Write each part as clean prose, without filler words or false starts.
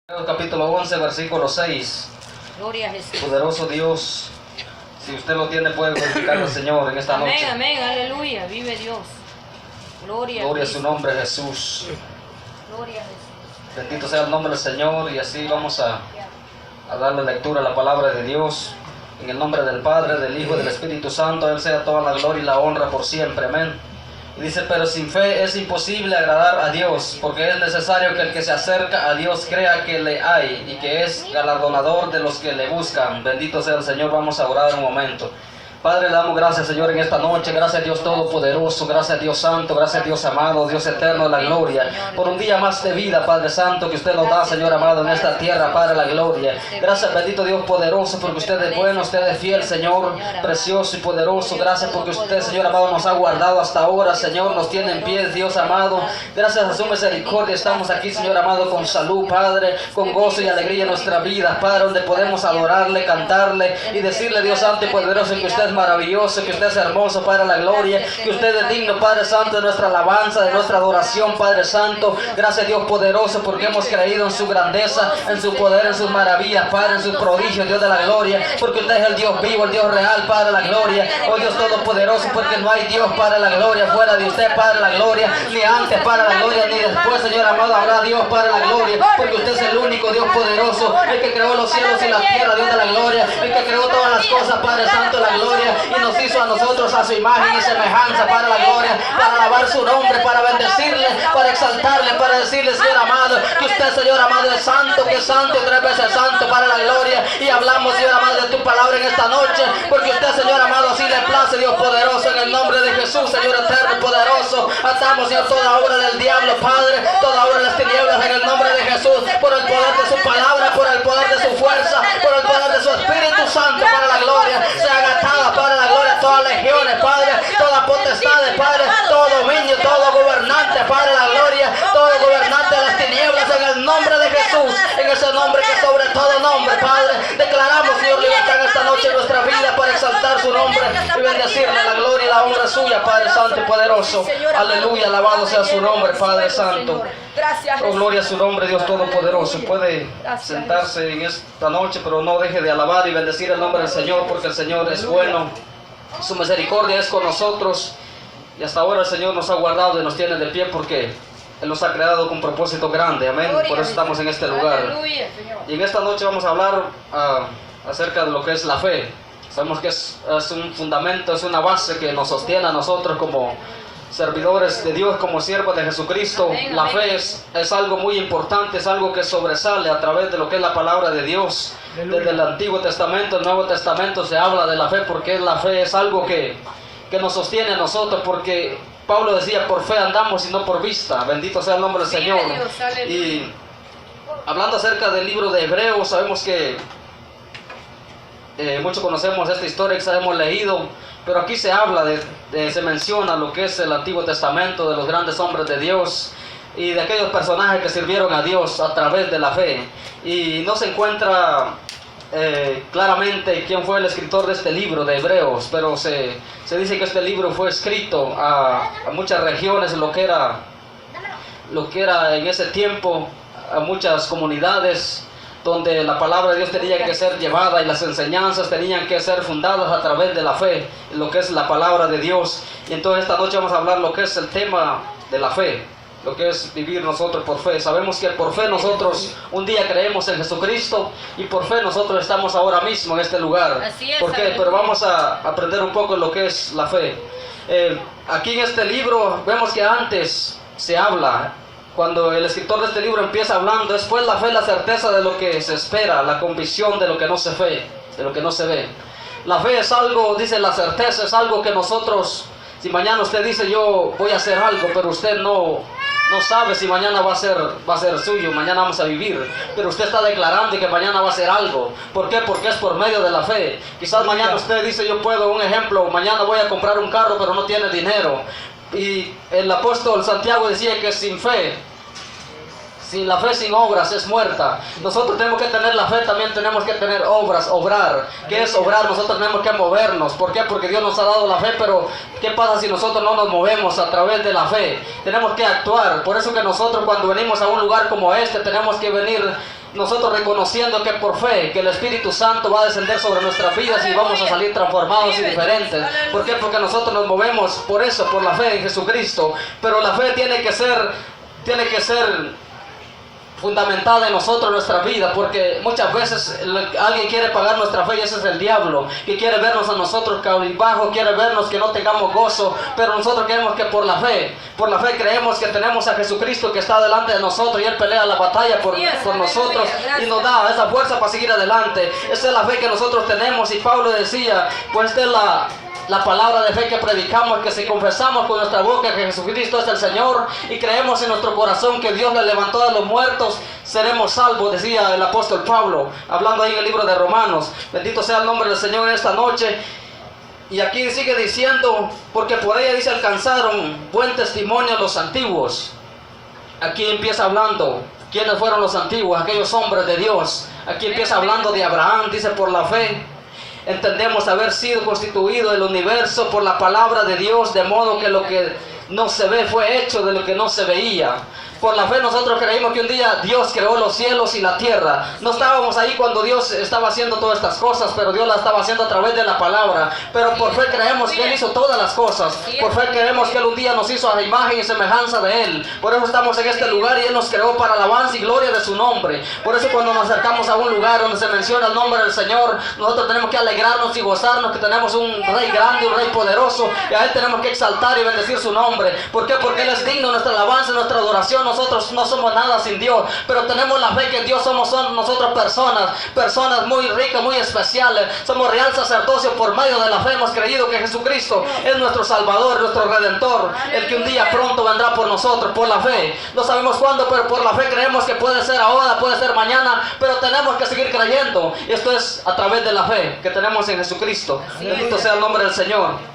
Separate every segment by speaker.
Speaker 1: Capítulo 11, versículo 6.
Speaker 2: Gloria a Jesús.
Speaker 1: Poderoso Dios, si usted lo tiene, puede glorificar al Señor en esta
Speaker 2: Amén,
Speaker 1: noche.
Speaker 2: amén, aleluya, vive Dios. Gloria,
Speaker 1: Gloria a
Speaker 2: Cristo.
Speaker 1: su nombre, Jesús.
Speaker 2: Gloria a Jesús.
Speaker 1: Bendito sea el nombre del Señor. Y así vamos a darle lectura a la palabra de Dios. En el nombre del Padre, del Hijo y del Espíritu Santo, a Él sea toda la gloria y la honra por siempre. Amén. Y dice: pero sin fe es imposible agradar a Dios, porque es necesario que el que se acerca a Dios crea que le hay y que es galardonador de los que le buscan. Bendito sea el Señor. Vamos a orar un momento. Padre, le damos gracias, Señor, en esta noche. Gracias a Dios Todopoderoso, gracias a Dios Santo, gracias a Dios amado, Dios eterno de la gloria, por un día más de vida, Padre Santo, que usted nos da, Señor amado, en esta tierra, Padre, la gloria. Gracias, bendito Dios poderoso, porque usted es bueno, usted es fiel, Señor, precioso y poderoso. Gracias porque usted, Señor amado, nos ha guardado hasta ahora, Señor, nos tiene en pie, Dios amado. Gracias a su misericordia estamos aquí, Señor amado, con salud, Padre, con gozo y alegría en nuestra vida, Padre, donde podemos adorarle, cantarle y decirle, Dios Santo y poderoso, que usted es maravilloso, que usted es hermoso, Padre, la gloria, que usted es digno, Padre Santo, de nuestra alabanza, de nuestra adoración, Padre Santo. Gracias, Dios poderoso, porque hemos creído en su grandeza, en su poder, en sus maravillas, Padre, en sus prodigios, Dios de la gloria, porque usted es el Dios vivo, el Dios real, Padre, la gloria. Oh Dios todopoderoso, porque no hay Dios, Padre, la gloria, fuera de usted, Padre, la gloria, ni antes, Padre, la gloria, ni después, Señor amado, habrá Dios, Padre, la gloria, porque usted es el único Dios poderoso, el que creó los cielos y la tierra, Dios de la gloria, el que creó todas las cosas, Padre Santo, la gloria, y nos hizo a nosotros a su imagen y semejanza, para la gloria, para alabar su nombre, para bendecirle, para exaltarle, para decirle, Señor amado, que usted, Señor amado, es santo, que es santo y tres veces santo, para la gloria. Y hablamos, Señor amado, de tu palabra en esta noche, porque usted, Señor amado, así le place, Dios poderoso, en el nombre de Jesús, Señor eterno y poderoso. Atamos, Señor, toda obra del diablo, Padre, toda obra de las tinieblas, en el nombre de Jesús, por el poder de su palabra, por el poder de su fuerza, por el poder de su Espíritu Santo, para la gloria. Sea agatada, para la gloria, todas legiones, Padre, toda potestades, Padre, todo dominio, todo gobernante, Padre, la gloria, todo gobernante de las tinieblas, en el nombre de Jesús, en ese nombre que sobre todo nombre, Padre. Declaramos, Señor, libertad en esta noche en nuestra vida para exaltar su nombre y bendecirle. La gloria y la honra suya, Padre Santo y poderoso. Aleluya, alabado sea su nombre, Padre Santo. Oh, gloria a su nombre, Dios Todopoderoso. Puede sentarse en esta noche, pero no deje de alabar y bendecir el nombre del Señor, porque el Señor es bueno. Su misericordia es con nosotros, y hasta ahora el Señor nos ha guardado y nos tiene de pie, porque Él nos ha creado con propósito grande. Amén. Por eso estamos en este lugar. Y en esta noche vamos a hablar acerca de lo que es la fe. Sabemos que es un fundamento, es una base que nos sostiene a nosotros como servidores de Dios, como siervos de Jesucristo.
Speaker 2: Amén,
Speaker 1: la
Speaker 2: amén.
Speaker 1: fe es algo muy importante, es algo que sobresale a través de lo que es la palabra de Dios. Desde el Antiguo Testamento, el Nuevo Testamento se habla de la fe, porque la fe es algo que nos sostiene a nosotros, porque Pablo decía: por fe andamos y no por vista. Bendito sea el nombre del Señor. Y hablando acerca del libro de Hebreos, sabemos que muchos conocemos esta historia, que hemos leído, pero aquí se habla se menciona lo que es el Antiguo Testamento, de los grandes hombres de Dios y de aquellos personajes que sirvieron a Dios a través de la fe. Y no se encuentra claramente quién fue el escritor de este libro de Hebreos, pero se dice que este libro fue escrito a muchas regiones, lo que era en ese tiempo, a muchas comunidades donde la palabra de Dios tenía que ser llevada y las enseñanzas tenían que ser fundadas a través de la fe, lo que es la palabra de Dios. Y entonces esta noche vamos a hablar lo que es el tema de la fe, lo que es vivir nosotros por fe. Sabemos que por fe nosotros un día creemos en Jesucristo, y por fe nosotros estamos ahora mismo en este lugar.
Speaker 2: Así es,
Speaker 1: ¿Por qué?
Speaker 2: aleluya.
Speaker 1: Pero vamos a aprender un poco lo que es la fe. Aquí en este libro vemos que antes se habla, cuando el escritor de este libro empieza hablando, después la fe, la certeza de lo que se espera, la convicción de lo que no se ve, de lo que no se ve. La fe es algo, dice, la certeza es algo que nosotros, si mañana usted dice: yo voy a hacer algo, pero usted no sabe si mañana va a ser suyo, mañana vamos a vivir, pero usted está declarando que mañana va a ser algo. ¿Por qué? Porque es por medio de la fe. Quizás mañana usted dice: yo puedo, un ejemplo, mañana voy a comprar un carro, pero no tiene dinero. Y el apóstol Santiago decía que sin fe, sin la fe, sin obras, es muerta. Nosotros tenemos que tener la fe, también tenemos que tener obras, obrar. ¿Qué es obrar? Nosotros tenemos que movernos. ¿Por qué? Porque Dios nos ha dado la fe, pero ¿qué pasa si nosotros no nos movemos a través de la fe? Tenemos que actuar. Por eso que nosotros, cuando venimos a un lugar como este, tenemos que venir nosotros reconociendo que por fe, que el Espíritu Santo va a descender sobre nuestras vidas y vamos a salir transformados y diferentes. ¿Por qué? Porque nosotros nos movemos por eso, por la fe en Jesucristo. Pero la fe tiene que ser fundamentada en nosotros, nuestra vida, porque muchas veces alguien quiere pagar nuestra fe y ese es el diablo, que quiere vernos a nosotros cabizbajo, quiere vernos que no tengamos gozo, pero nosotros creemos que por la fe creemos que tenemos a Jesucristo que está delante de nosotros y Él pelea la batalla por nosotros y nos da esa fuerza para seguir adelante. Esa es la fe que nosotros tenemos y Pablo decía, pues esta es la palabra de fe que predicamos, que si confesamos con nuestra boca que Jesucristo es el Señor y creemos en nuestro corazón que Dios le levantó de los muertos, seremos salvos, decía el apóstol Pablo, hablando ahí en el libro de Romanos. Bendito sea el nombre del Señor en esta noche. Y aquí sigue diciendo, porque por ella dice alcanzaron buen testimonio los antiguos. Aquí empieza hablando, ¿quiénes fueron los antiguos? Aquellos hombres de Dios. Aquí empieza hablando de Abraham, dice por la fe. Entendemos haber sido constituido el universo por la palabra de Dios, de modo que lo que no se ve fue hecho de lo que no se veía. Por la fe nosotros creímos que un día Dios creó los cielos y la tierra. No estábamos ahí cuando Dios estaba haciendo todas estas cosas, pero Dios las estaba haciendo a través de la palabra. Pero por fe creemos que Él hizo todas las cosas. Por fe creemos que Él un día nos hizo a la imagen y semejanza de Él. Por eso estamos en este lugar y Él nos creó para alabanza y gloria de su nombre. Por eso cuando nos acercamos a un lugar donde se menciona el nombre del Señor, nosotros tenemos que alegrarnos y gozarnos que tenemos un Rey grande, un Rey poderoso, y a Él tenemos que exaltar y bendecir su nombre. ¿Por qué? Porque Él es digno de nuestra alabanza, nuestra adoración. Nosotros no somos nada sin Dios, pero tenemos la fe que en Dios somos nosotros personas muy ricas, muy especiales. Somos real sacerdocio, por medio de la fe hemos creído que Jesucristo es nuestro Salvador, nuestro Redentor, el que un día pronto vendrá por nosotros, por la fe. No sabemos cuándo, pero por la fe creemos que puede ser ahora, puede ser mañana, pero tenemos que seguir creyendo. Y esto es a través de la fe que tenemos en Jesucristo. Bendito sea el nombre del Señor.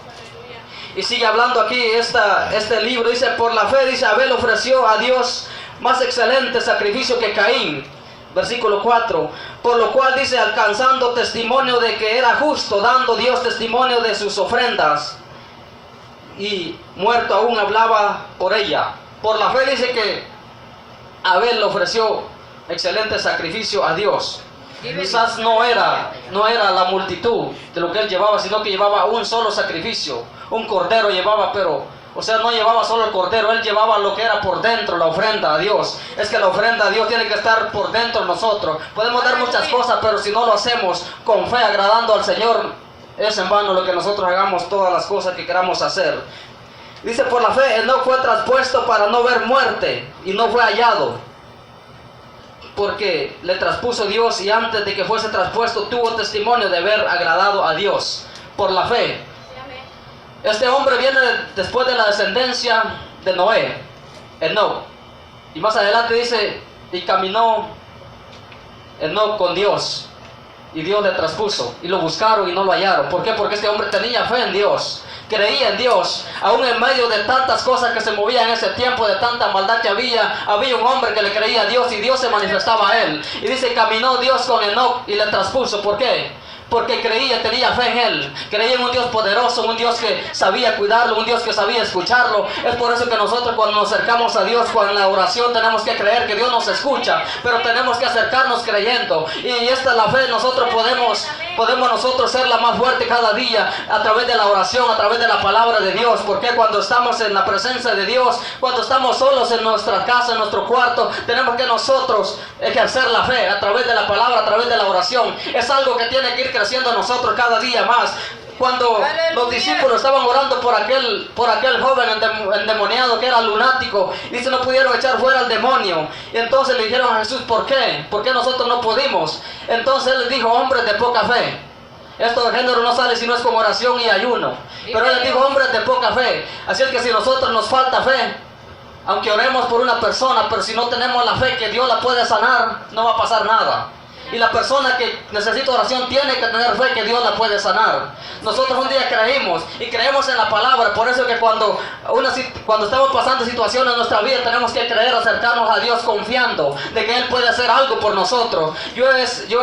Speaker 1: Y sigue hablando aquí este libro, dice, por la fe, dice, Abel ofreció a Dios más excelente sacrificio que Caín. Versículo 4, por lo cual dice, alcanzando testimonio de que era justo, dando Dios testimonio de sus ofrendas, y muerto aún hablaba por ella. Por la fe dice que Abel ofreció excelente sacrificio a Dios. Quizás no era la multitud de lo que él llevaba, sino que llevaba un solo sacrificio, un cordero llevaba, pero no llevaba solo el cordero, él llevaba lo que era por dentro, la ofrenda a Dios. Es que la ofrenda a Dios tiene que estar por dentro de nosotros. Podemos dar muchas cosas, pero si no lo hacemos con fe, agradando al Señor, es en vano lo que nosotros hagamos todas las cosas que queramos hacer. Dice, por la fe, Enoc fue traspuesto para no ver muerte, y no fue hallado, porque le traspuso Dios, y antes de que fuese traspuesto tuvo testimonio de haber agradado a Dios. Por la fe. Este hombre viene después de la descendencia de Noé, Enoc. Y más adelante dice, y caminó Enoc con Dios, y Dios le traspuso, y lo buscaron y no lo hallaron. ¿Por qué? Porque este hombre tenía fe en Dios, creía en Dios, aún en medio de tantas cosas que se movían en ese tiempo, de tanta maldad que había un hombre que le creía a Dios y Dios se manifestaba a él. Y dice, caminó Dios con Enoc y le traspuso. ¿Por qué? Porque creía, tenía fe en Él, creía en un Dios poderoso, un Dios que sabía cuidarlo, un Dios que sabía escucharlo. Es por eso que nosotros cuando nos acercamos a Dios, con la oración, tenemos que creer que Dios nos escucha, pero tenemos que acercarnos creyendo. Y esta es la fe, nosotros podemos nosotros ser la más fuerte cada día, a través de la oración, a través de la palabra de Dios. Porque cuando estamos en la presencia de Dios, cuando estamos solos en nuestra casa, en nuestro cuarto, tenemos que nosotros ejercer la fe, a través de la palabra, a través de la oración. Es algo que tiene que ir creciendo en nosotros cada día más. Cuando los discípulos estaban orando por aquel joven endemoniado que era lunático, dice, no pudieron echar fuera al demonio. Y entonces le dijeron a Jesús, ¿por qué? ¿Por qué nosotros no pudimos? Entonces él les dijo, hombres de poca fe. Esto de género no sale si no es con oración y ayuno. Pero él les dijo, hombres de poca fe. Así es que si nosotros nos falta fe, aunque oremos por una persona, pero si no tenemos la fe que Dios la puede sanar, no va a pasar nada. Y la persona que necesita oración tiene que tener fe que Dios la puede sanar. Nosotros un día creímos y creemos en la palabra. Por eso que cuando estamos pasando situaciones en nuestra vida, tenemos que creer, acercarnos a Dios confiando de que Él puede hacer algo por nosotros. Yo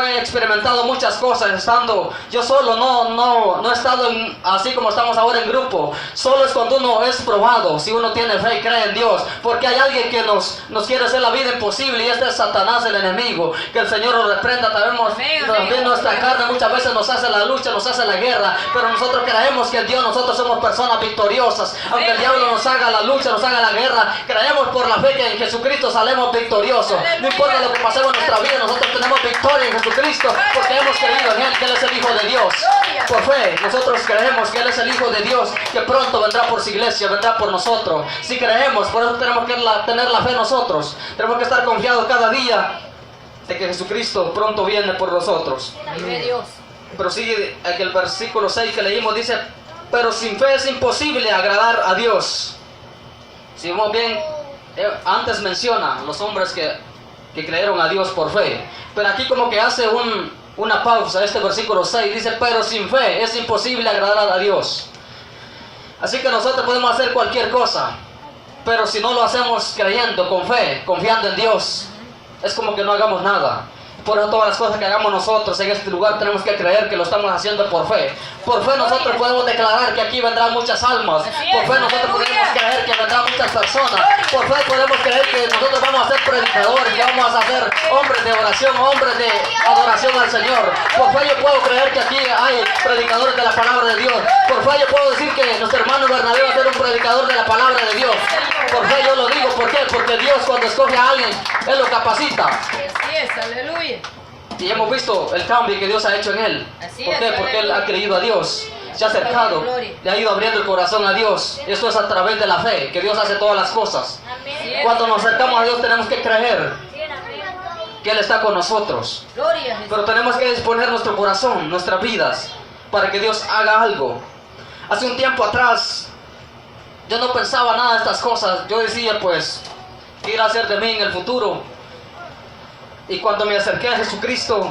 Speaker 1: he experimentado muchas cosas estando yo solo. No he estado así como estamos ahora en grupo. Solo es cuando uno es probado, si uno tiene fe y cree en Dios. Porque hay alguien que nos quiere hacer la vida imposible, y este es Satanás, el enemigo. Que el Señor nos reprenda. También nuestra carne muchas veces nos hace la lucha, nos hace la guerra, pero nosotros creemos que en Dios nosotros somos personas victoriosas. Aunque el diablo nos haga la lucha, nos haga la guerra, creemos por la fe que en Jesucristo salemos victoriosos. No importa lo que pasemos en nuestra vida, nosotros tenemos victoria en Jesucristo porque hemos creído en Él, que Él es el Hijo de Dios. Por fe, nosotros creemos que Él es el Hijo de Dios, que pronto vendrá por su iglesia, vendrá por nosotros. Si creemos, por eso tenemos que tener la fe nosotros. Tenemos que estar confiados cada día de que Jesucristo pronto viene por nosotros.
Speaker 2: Vive Dios.
Speaker 1: Pero sigue aquí el versículo 6 que leímos, dice: pero sin fe es imposible agradar a Dios. Si vemos bien, antes menciona los hombres que creyeron a Dios por fe, pero aquí como que hace una pausa. Este versículo 6 dice: pero sin fe es imposible agradar a Dios. Así que nosotros podemos hacer cualquier cosa, pero si no lo hacemos creyendo, con fe, confiando en Dios, es como que no hagamos nada. Por eso todas las cosas que hagamos nosotros en este lugar tenemos que creer que lo estamos haciendo por fe. Por fe nosotros podemos declarar que aquí vendrán muchas almas. Por fe nosotros podemos creer que vendrán muchas personas. Por fe podemos creer que nosotros vamos a ser predicadores, que vamos a ser hombres de oración, hombres de adoración al Señor. Por fe yo puedo creer que aquí hay predicadores de la palabra de Dios. Por fe yo puedo decir que nuestro hermano Bernabé va a ser un predicador de la palabra de Dios. Por fe yo lo digo. ¿Por qué? Porque Dios, cuando escoge a alguien, Él lo capacita.
Speaker 2: Así es, aleluya.
Speaker 1: Y hemos visto el cambio que Dios ha hecho en él. ¿Por qué? Porque él ha creído a Dios, se ha acercado, le ha ido abriendo el corazón a Dios. Esto es a través de la fe, que Dios hace todas las cosas. Cuando nos acercamos a Dios tenemos que creer que Él está con nosotros. Pero tenemos que disponer nuestro corazón, nuestras vidas, para que Dios haga algo. Hace un tiempo atrás, yo no pensaba nada de estas cosas. Yo decía, pues, ¿qué irá a hacer de mí en el futuro? Y cuando me acerqué a Jesucristo,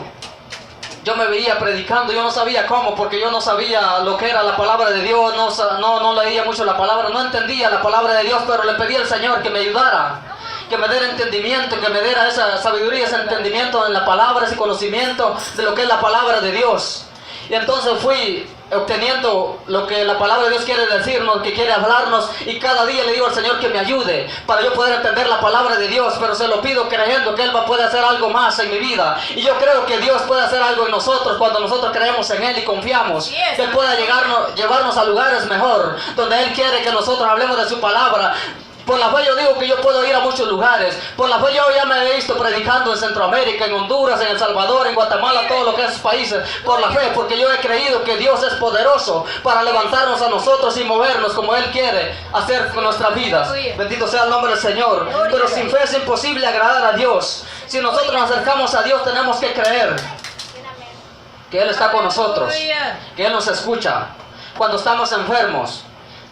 Speaker 1: yo me veía predicando. Yo no sabía cómo, porque yo no sabía lo que era la palabra de Dios. No leía mucho la palabra, no entendía la palabra de Dios, pero le pedí al Señor que me ayudara, que me diera entendimiento, que me diera esa sabiduría, ese entendimiento en la palabra, ese conocimiento de lo que es la palabra de Dios. Y entonces fui obteniendo lo que la palabra de Dios quiere decirnos, que quiere hablarnos, y cada día le digo al Señor que me ayude para yo poder entender la palabra de Dios, pero se lo pido creyendo que Él puede hacer algo más en mi vida. Y yo creo que Dios puede hacer algo en nosotros cuando nosotros creemos en Él y confiamos que Él pueda llevarnos a lugares mejor, donde Él quiere que nosotros hablemos de su palabra. Por la fe yo digo que yo puedo ir a muchos lugares. Por la fe yo ya me he visto predicando en Centroamérica, en Honduras, en El Salvador, en Guatemala, todo lo que es esos países. Por la fe, porque yo he creído que Dios es poderoso para levantarnos a nosotros y movernos como Él quiere hacer con nuestras vidas. Bendito sea el nombre del Señor. Pero sin fe es imposible agradar a Dios. Si nosotros nos acercamos a Dios, tenemos que creer que Él está con nosotros, que Él nos escucha cuando estamos enfermos.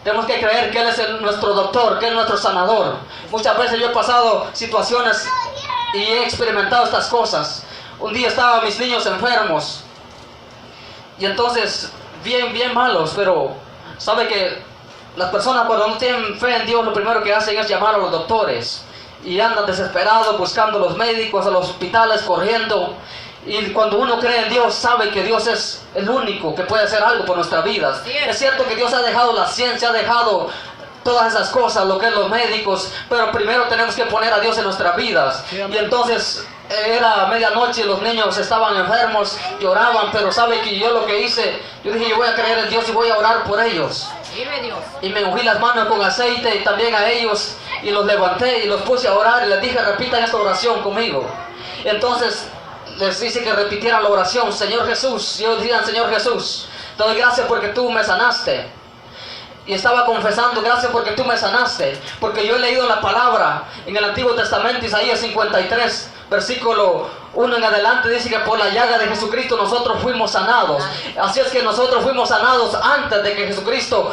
Speaker 1: Tenemos que creer que Él es nuestro doctor, que Él es nuestro sanador. Muchas veces yo he pasado situaciones y he experimentado estas cosas. Un día estaban mis niños enfermos y entonces bien malos, pero sabe que las personas cuando no tienen fe en Dios, lo primero que hacen es llamar a los doctores y andan desesperados buscando a los médicos, a los hospitales, corriendo. Y cuando uno cree en Dios, sabe que Dios es el único que puede hacer algo por nuestras vidas. Es cierto que Dios ha dejado la ciencia, ha dejado todas esas cosas, lo que es los médicos, pero primero tenemos que poner a Dios en nuestras vidas. Y entonces era medianoche y los niños estaban enfermos, lloraban, pero sabe que yo lo que hice, yo dije, yo voy a creer en Dios y voy a orar por ellos. Y me ungí las manos con aceite y también a ellos, y los levanté y los puse a orar y les dije, repitan esta oración conmigo. Entonces les dice que repitieran la oración: Señor Jesús. Y ellos digan: Señor Jesús, te doy gracias porque tú me sanaste. Y estaba confesando: gracias porque tú me sanaste, porque yo he leído la palabra en el Antiguo Testamento, Isaías 53, versículo 1 en adelante dice que por la llaga de Jesucristo nosotros fuimos sanados. Así es que nosotros fuimos sanados antes de que Jesucristo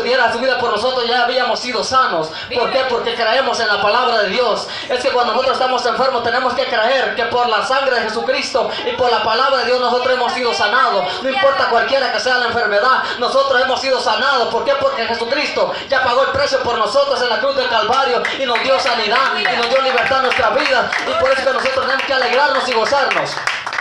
Speaker 1: diera su vida por nosotros, ya habíamos sido sanos. ¿Por qué? Porque creemos en la palabra de Dios. Es que cuando nosotros estamos enfermos tenemos que creer que por la sangre de Jesucristo y por la palabra de Dios nosotros hemos sido sanados. No importa cualquiera que sea la enfermedad, nosotros hemos sido sanados. ¿Por qué? Porque Jesucristo ya pagó el precio por nosotros en la cruz del Calvario y nos dio sanidad y nos dio libertad en nuestra vida. Y por eso que nosotros tenemos que alegrarnos y gozarnos.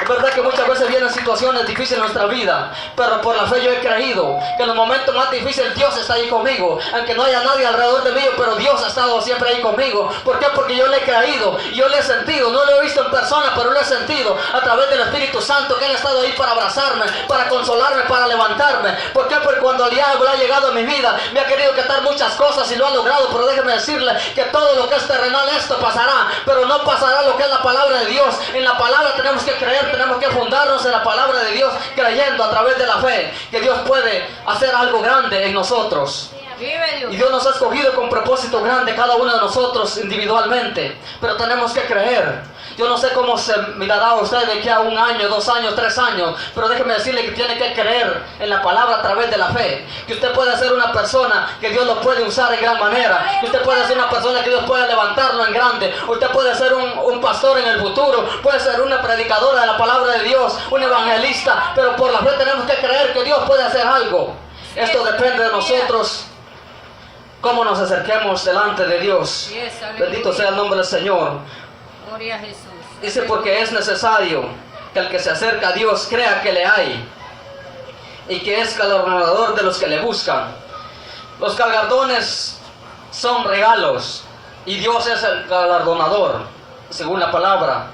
Speaker 1: Es verdad que muchas veces vienen situaciones difíciles en nuestra vida, pero por la fe yo he creído que en los momentos más difíciles Dios está ahí conmigo. Aunque no haya nadie alrededor de mí, pero Dios ha estado siempre ahí conmigo. ¿Por qué? Porque yo le he creído y yo le he sentido. No lo he visto en persona, pero lo he sentido a través del Espíritu Santo, que Él ha estado ahí para abrazarme, para consolarme, para levantarme. ¿Por qué? Porque cuando el diablo ha llegado a mi vida, me ha querido quitar muchas cosas y lo ha logrado. Pero déjeme decirle que todo lo que es terrenal, esto pasará, pero no pasará lo que es la palabra de Dios. En la palabra tenemos que creer, tenemos que fundarnos en la palabra de Dios, creyendo a través de la fe que Dios puede hacer algo grande en nosotros. Y Dios nos ha escogido con propósito grande, cada uno de nosotros individualmente, pero tenemos que creer. Yo no sé cómo se mirará a usted de aquí a 1 año, 2 años, 3 años, pero déjeme decirle que tiene que creer en la palabra a través de la fe. Que usted puede ser una persona que Dios lo puede usar en gran manera. Que usted puede ser una persona que Dios puede levantarlo en grande. Usted puede ser un pastor en el futuro. Puede ser una predicadora de la palabra de Dios, un evangelista. Pero por la fe tenemos que creer que Dios puede hacer algo. Esto depende de nosotros, cómo nos acerquemos delante de Dios. Bendito sea el nombre del Señor.
Speaker 2: Gloria a Jesús.
Speaker 1: Dice, porque es necesario que el que se acerca a Dios crea que le hay y que es galardonador de los que le buscan. Los galardones son regalos y Dios es el galardonador, según la palabra.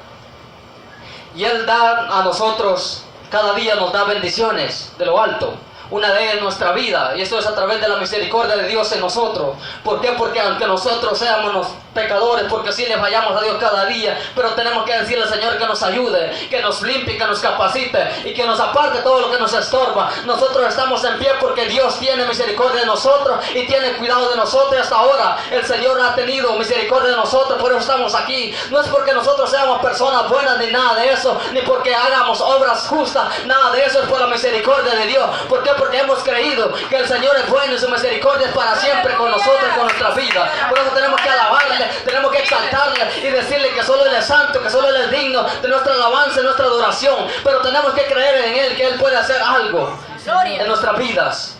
Speaker 1: Y Él da a nosotros, cada día nos da bendiciones de lo alto. Una de ellas en nuestra vida, y esto es a través de la misericordia de Dios en nosotros. ¿Por qué? Porque aunque nosotros seamos los pecadores, porque sí le fallamos a Dios cada día, pero tenemos que decirle al Señor que nos ayude, que nos limpie, que nos capacite y que nos aparte todo lo que nos estorba. Nosotros estamos en pie porque Dios tiene misericordia de nosotros y tiene cuidado de nosotros. Y hasta ahora el Señor ha tenido misericordia de nosotros, por eso estamos aquí. No es porque nosotros seamos personas buenas ni nada de eso, ni porque hagamos obras justas, nada de eso, es por la misericordia de Dios. ¿Por qué? Porque hemos creído que el Señor es bueno y su misericordia es para siempre con nosotros y con nuestra vida. Por eso tenemos que alabarle, tenemos que exaltarle y decirle que solo Él es santo, que solo Él es digno de nuestra alabanza y nuestra adoración. Pero tenemos que creer en Él, que Él puede hacer algo en nuestras vidas.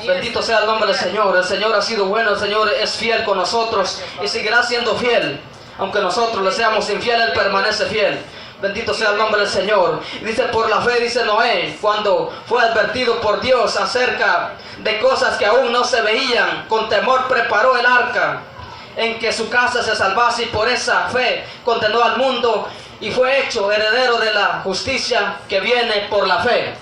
Speaker 1: Bendito sea el nombre del Señor. El Señor ha sido bueno, el Señor es fiel con nosotros y seguirá siendo fiel. Aunque nosotros le seamos infieles, Él permanece fiel. Bendito sea el nombre del Señor. Y dice, por la fe, dice Noé, cuando fue advertido por Dios acerca de cosas que aún no se veían, con temor preparó el arca en que su casa se salvase, y por esa fe condenó al mundo y fue hecho heredero de la justicia que viene por la fe.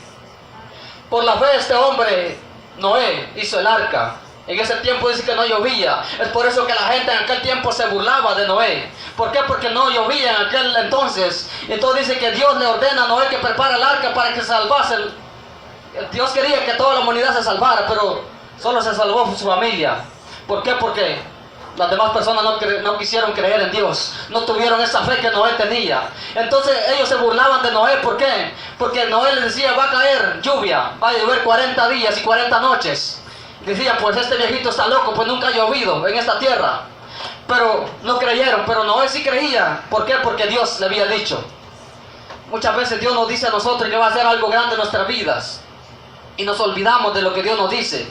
Speaker 1: Por la fe este hombre, Noé, hizo el arca. En ese tiempo dice que no llovía. Es por eso que la gente en aquel tiempo se burlaba de Noé. ¿Por qué? Porque no llovía en aquel entonces. Entonces dice que Dios le ordena a Noé que prepare el arca para que se salvase. Dios quería que toda la humanidad se salvara, pero solo se salvó su familia. ¿Por qué? Porque las demás personas no quisieron creer en Dios. No tuvieron esa fe que Noé tenía. Entonces ellos se burlaban de Noé. ¿Por qué? Porque Noé les decía, va a caer lluvia. Va a llover 40 días y 40 noches. Decían, pues este viejito está loco, pues nunca ha llovido en esta tierra. Pero no creyeron, pero Noé sí creía. ¿Por qué? Porque Dios le había dicho. Muchas veces Dios nos dice a nosotros que va a hacer algo grande en nuestras vidas y nos olvidamos de lo que Dios nos dice.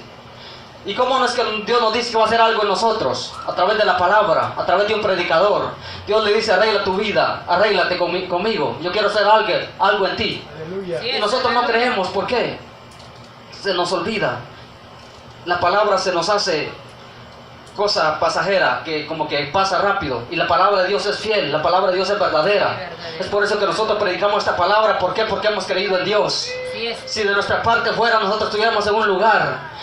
Speaker 1: ¿Y cómo no es que Dios nos dice que va a hacer algo en nosotros? A través de la palabra, a través de un predicador. Dios le dice, arregla tu vida, arréglate conmigo. Yo quiero hacer algo en ti. Y nosotros no creemos. ¿Por qué? Se nos olvida. La palabra se nos hace cosa pasajera, que como que pasa rápido. Y la palabra de Dios es fiel, la palabra de Dios es verdadera. Es por eso que nosotros predicamos esta palabra. ¿Por qué? Porque hemos creído en Dios. Si de nuestra parte fuera, nosotros estuviéramos en un lugar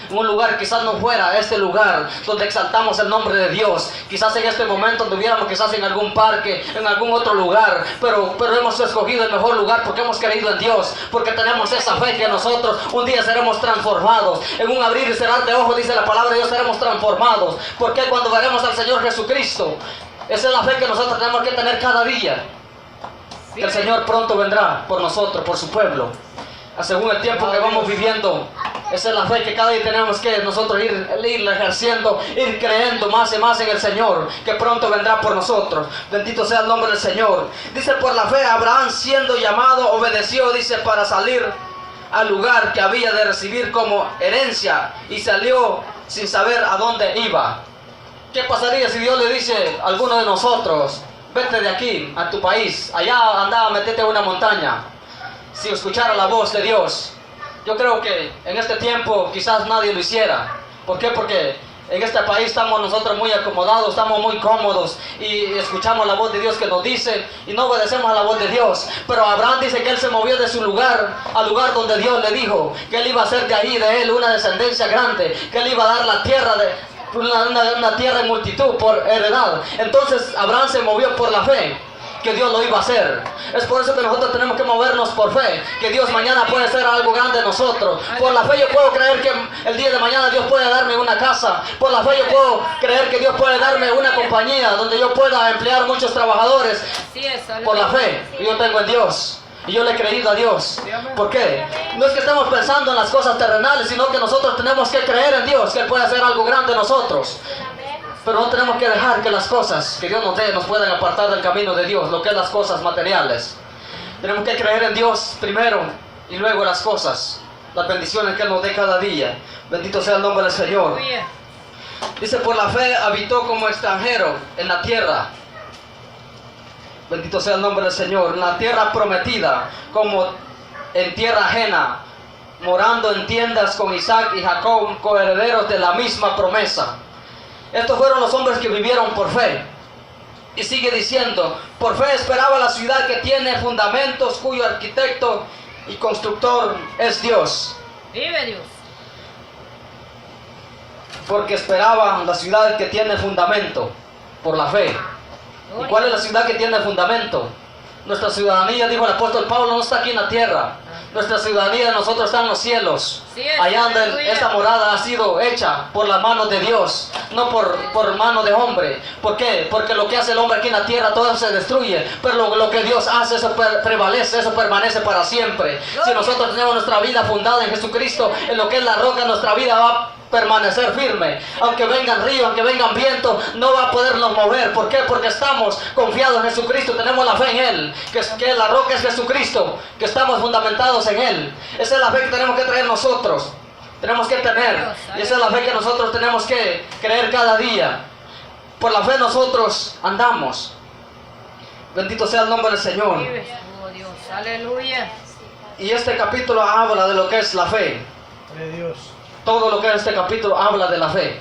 Speaker 1: quizás no fuera este lugar donde exaltamos el nombre de Dios. Quizás en este momento estuviéramos quizás en algún parque, en algún otro lugar, pero hemos escogido el mejor lugar porque hemos creído en Dios, porque tenemos esa fe que nosotros un día seremos transformados. En un abrir y cerrar de ojos, dice la palabra de Dios, seremos transformados. Porque cuando veremos al Señor Jesucristo, Esa es la fe que nosotros tenemos que tener cada día. Que el Señor pronto vendrá por nosotros, por su pueblo. Según el tiempo que vamos viviendo, esa es la fe que cada día tenemos que nosotros ir ejerciendo, ir creyendo más y más en el Señor, que pronto vendrá por nosotros. Bendito sea el nombre del Señor. Dice, por la fe Abraham, siendo llamado, obedeció, dice, para salir al lugar que había de recibir como herencia, y salió sin saber a dónde iba. ¿Qué pasaría si Dios le dice a alguno de nosotros, vete de aquí, a tu país, allá anda, metete en una montaña? Si escuchara la voz de Dios, yo creo que en este tiempo quizás nadie lo hiciera. ¿Por qué? Porque en este país estamos nosotros muy acomodados, estamos muy cómodos y escuchamos la voz de Dios que nos dice y no obedecemos a la voz de Dios. Pero Abraham dice que él se movió de su lugar al lugar donde Dios le dijo que él iba a hacer de ahí, de él, una descendencia grande, que él iba a dar la tierra una tierra en multitud por heredad. Entonces Abraham se movió por la fe, que Dios lo iba a hacer. Es por eso que nosotros tenemos que movernos por fe, que Dios mañana puede hacer algo grande en nosotros. Por la fe yo puedo creer que el día de mañana Dios puede darme una casa. Por la fe yo puedo creer que Dios puede darme una compañía donde yo pueda emplear muchos trabajadores. Por la fe que yo tengo en Dios. Y yo le he creído a Dios. ¿Por qué? No es que estemos pensando en las cosas terrenales, sino que nosotros tenemos que creer en Dios, que Él puede hacer algo grande en nosotros. Pero no tenemos que dejar que las cosas que Dios nos dé nos puedan apartar del camino de Dios, lo que es las cosas materiales. Tenemos que creer en Dios primero y luego las cosas, las bendiciones que Él nos dé cada día. Bendito sea el nombre del Señor. Dice, por la fe habitó como extranjero en la tierra. Bendito sea el nombre del Señor. En la tierra prometida, como en tierra ajena, morando en tiendas con Isaac y Jacob, coherederos de la misma promesa. Estos fueron los hombres que vivieron por fe. Y sigue diciendo, por fe esperaba la ciudad que tiene fundamentos, cuyo arquitecto y constructor es Dios.
Speaker 2: Vive Dios.
Speaker 1: Porque esperaba la ciudad que tiene fundamento, por la fe. ¿Y cuál es la ciudad que tiene fundamento? Nuestra ciudadanía, dijo el apóstol Pablo, no está aquí en la tierra. Nuestra ciudadanía de nosotros está en los cielos. Allá donde esta morada ha sido hecha por las manos de Dios, no por mano de hombre. ¿Por qué? Porque lo que hace el hombre aquí en la tierra, todo se destruye. Pero lo que Dios hace, eso prevalece, eso permanece para siempre. Si nosotros tenemos nuestra vida fundada en Jesucristo, en lo que es la roca, nuestra vida va a permanecer firme. Aunque vengan ríos, aunque vengan vientos, no va a podernos mover. ¿Por qué? Porque estamos confiados en Jesucristo, tenemos la fe en Él, que la roca es Jesucristo, que estamos fundamentados en Él. Esa es la fe que tenemos que traer nosotros, tenemos que tener, y esa es la fe que nosotros tenemos que creer cada día. Por la fe nosotros andamos. Bendito sea el nombre del Señor.
Speaker 2: Oh Dios, aleluya.
Speaker 1: Y este capítulo habla de lo que es la fe.
Speaker 3: Dios.
Speaker 1: Todo lo que es este capítulo habla de la fe.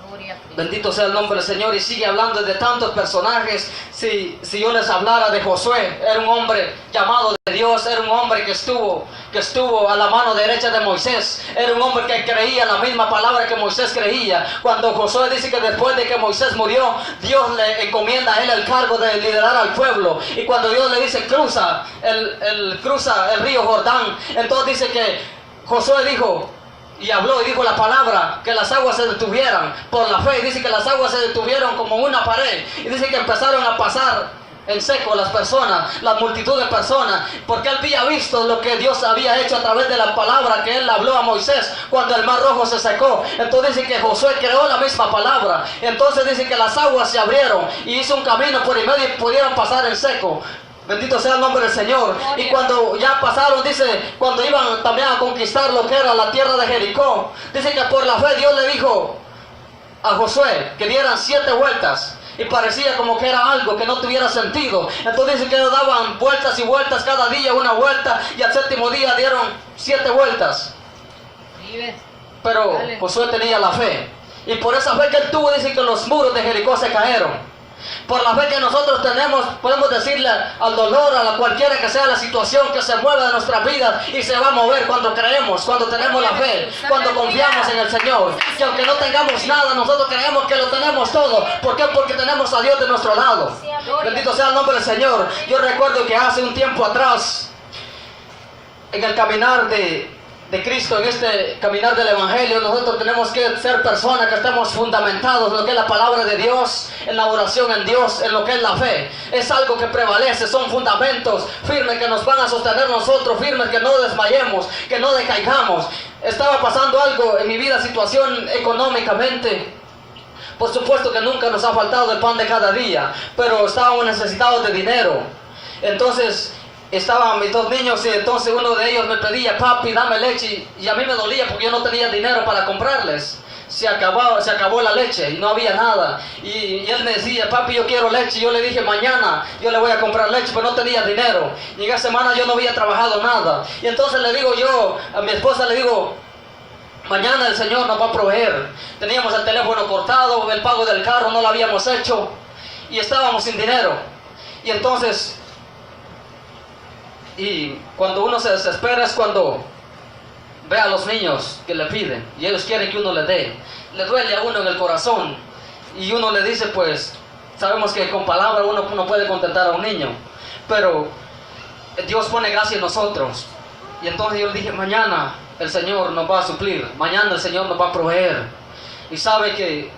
Speaker 2: Gloria a Cristo.
Speaker 1: Bendito sea el nombre del Señor. Y sigue hablando de tantos personajes. Si yo les hablara de Josué, era un hombre llamado de Dios, era un hombre que estuvo a la mano derecha de Moisés, era un hombre que creía la misma palabra que Moisés creía. Cuando Josué dice que después de que Moisés murió, Dios le encomienda a él el cargo de liderar al pueblo, y cuando Dios le dice cruza el río Jordán, entonces dice que Josué dijo y habló y dijo la palabra, que las aguas se detuvieran por la fe. Y dice que las aguas se detuvieron como una pared, y dice que empezaron a pasar en seco las personas, la multitud de personas, porque él había visto lo que Dios había hecho a través de la palabra que él habló a Moisés cuando el mar rojo se secó. Entonces dice que Josué creó la misma palabra, entonces dice que las aguas se abrieron y hizo un camino por en medio y pudieron pasar en seco. Bendito sea el nombre del Señor. Y cuando ya pasaron, dice, cuando iban también a conquistar lo que era la tierra de Jericó, dice que por la fe Dios le dijo a Josué que dieran 7 vueltas. Y parecía como que era algo que no tuviera sentido. Entonces dice que daban vueltas y vueltas, cada día una vuelta, y al 7º día dieron 7 vueltas. Pero Josué tenía la fe, y por esa fe que él tuvo, dice que los muros de Jericó se cayeron. Por la fe que nosotros tenemos, podemos decirle al dolor, a cualquiera que sea la situación que se mueva de nuestra vida, y se va a mover cuando creemos, cuando tenemos la fe, cuando confiamos en el Señor. Que aunque no tengamos nada, nosotros creemos que lo tenemos todo. ¿Por qué? Porque tenemos a Dios de nuestro lado. Bendito sea el nombre del Señor. Yo recuerdo que hace un tiempo atrás, en el caminar de de Cristo, en este caminar del Evangelio, nosotros tenemos que ser personas que estemos fundamentados en lo que es la palabra de Dios, en la oración en Dios, en lo que es la fe. Es algo que prevalece, son fundamentos firmes que nos van a sostener nosotros, firmes que no desmayemos, que no decaigamos. Estaba pasando algo en mi vida, situación económicamente. Por supuesto que nunca nos ha faltado el pan de cada día, pero estábamos necesitados de dinero. Entonces estaban mis dos niños y entonces uno de ellos me pedía: papi, dame leche, y a mí me dolía porque yo no tenía dinero para comprarles. Se acabó la leche y no había nada. Y él me decía: papi, yo quiero leche. Y yo le dije: mañana yo le voy a comprar leche, pero no tenía dinero. Y en esa semana yo no había trabajado nada. Y entonces le digo yo a mi esposa, le digo: mañana el Señor nos va a proveer. Teníamos el teléfono cortado, el pago del carro no lo habíamos hecho y estábamos sin dinero. Y entonces, y cuando uno se desespera es cuando ve a los niños que le piden y ellos quieren que uno les dé. Le duele a uno en el corazón y uno le dice: pues sabemos que con palabras uno no puede contentar a un niño, pero Dios pone gracia en nosotros. Y entonces yo le dije: mañana el Señor nos va a suplir, mañana el Señor nos va a proveer. Y sabe que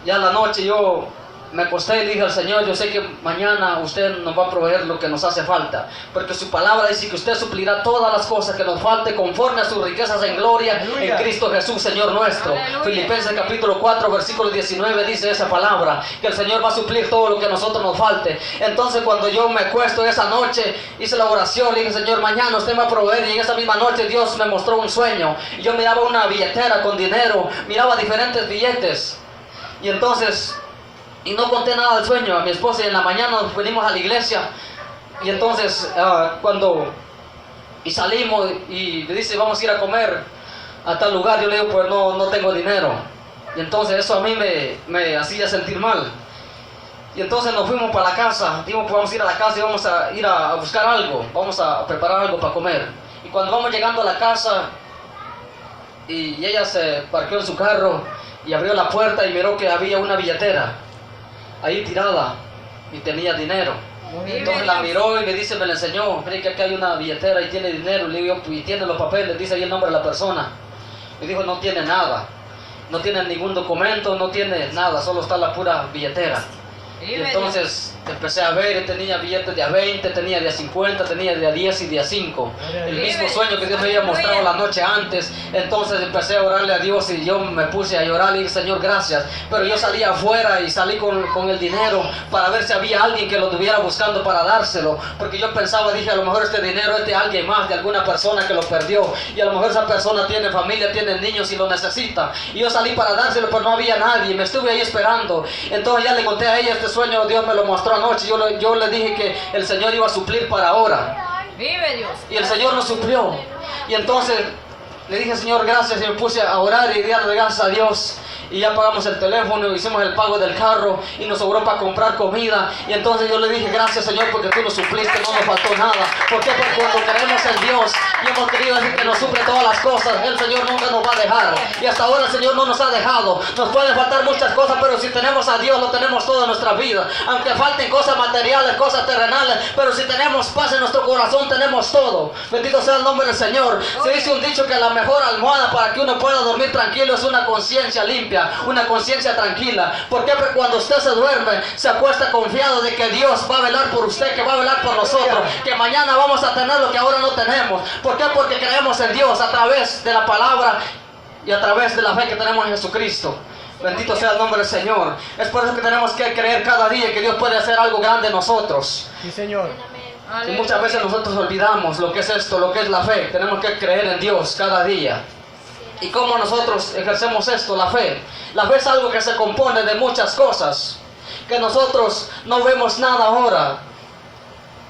Speaker 1: ya en la noche yo me acosté y le dije al Señor: yo sé que mañana usted nos va a proveer lo que nos hace falta, porque su palabra dice que usted suplirá todas las cosas que nos falte conforme a sus riquezas en gloria. Aleluya. En Cristo Jesús Señor nuestro. Aleluya. Filipenses capítulo 4 versículo 19 dice esa palabra, que el Señor va a suplir todo lo que a nosotros nos falte. Entonces cuando yo me acuesto esa noche, hice la oración, le dije: Señor, mañana usted me va a proveer. Y en esa misma noche Dios me mostró un sueño y yo miraba una billetera con dinero, miraba diferentes billetes. Y entonces, y no conté nada del sueño a mi esposa, y en la mañana nos venimos a la iglesia. Y entonces salimos y me dice: vamos a ir a comer a tal lugar. Yo le digo: pues no tengo dinero. Y entonces eso a mí me hacía sentir mal. Y entonces nos fuimos para la casa. Dijimos: pues vamos a ir a la casa y vamos a ir a buscar algo, vamos a preparar algo para comer. Y cuando vamos llegando a la casa, y ella se parqueó en su carro y abrió la puerta y miró que había una billetera ahí tirada y tenía dinero. Entonces la miró y me dice, me la enseñó: mire que aquí hay una billetera y tiene dinero. Le digo: y tiene los papeles, dice ahí el nombre de la persona. Me dijo: no tiene nada, no tiene ningún documento, no tiene nada, solo está la pura billetera. Y entonces empecé a ver, tenía billetes de a 20, tenía de a 50, tenía de a 10 y de a 5. El mismo sueño que Dios me había mostrado la noche antes. Entonces empecé a orarle a Dios y yo me puse a llorar y dije: Señor, gracias. Pero yo salí afuera y salí con el dinero para ver si había alguien que lo estuviera buscando para dárselo. Porque yo pensaba, dije: a lo mejor este dinero es de alguien más, de alguna persona que lo perdió. Y a lo mejor esa persona tiene familia, tiene niños y lo necesita. Y yo salí para dárselo, pero no había nadie. Me estuve ahí esperando. Entonces ya le conté a ella este sueño, Dios me lo mostró anoche. Yo le dije que el Señor iba a suplir para ahora.
Speaker 2: Vive Dios.
Speaker 1: Y el Señor nos suplió. Y entonces le dije: Señor, gracias. Y me puse a orar y darle gracias a Dios. Y ya pagamos el teléfono, hicimos el pago del carro y nos sobró para comprar comida. Y entonces yo le dije: gracias, Señor, porque tú nos supliste, no nos faltó nada. Porque cuando creemos en Dios y hemos querido decir que nos suple todas las cosas, el Señor nunca nos va a dejar. Y hasta ahora el Señor no nos ha dejado. Nos pueden faltar muchas cosas, pero si tenemos a Dios, lo tenemos todo en nuestra vida. Aunque falten cosas materiales, cosas terrenales, pero si tenemos paz en nuestro corazón, tenemos todo. Bendito sea el nombre del Señor. Se dice un dicho que la mejor almohada para que uno pueda dormir tranquilo es una conciencia limpia, una conciencia tranquila. Porque cuando usted se duerme, se acuesta confiado de que Dios va a velar por usted, que va a velar por nosotros, que mañana vamos a tener lo que ahora no tenemos. ¿Por qué? Porque creemos en Dios a través de la palabra y a través de la fe que tenemos en Jesucristo. Bendito sea el nombre del Señor. Es por eso que tenemos que creer cada día que Dios puede hacer algo grande en nosotros.
Speaker 3: Sí, Señor.
Speaker 1: Y muchas veces nosotros olvidamos lo que es esto, lo que es la fe. Tenemos que creer en Dios cada día. ¿Y cómo nosotros ejercemos esto, la fe? La fe es algo que se compone de muchas cosas, que nosotros no vemos nada ahora.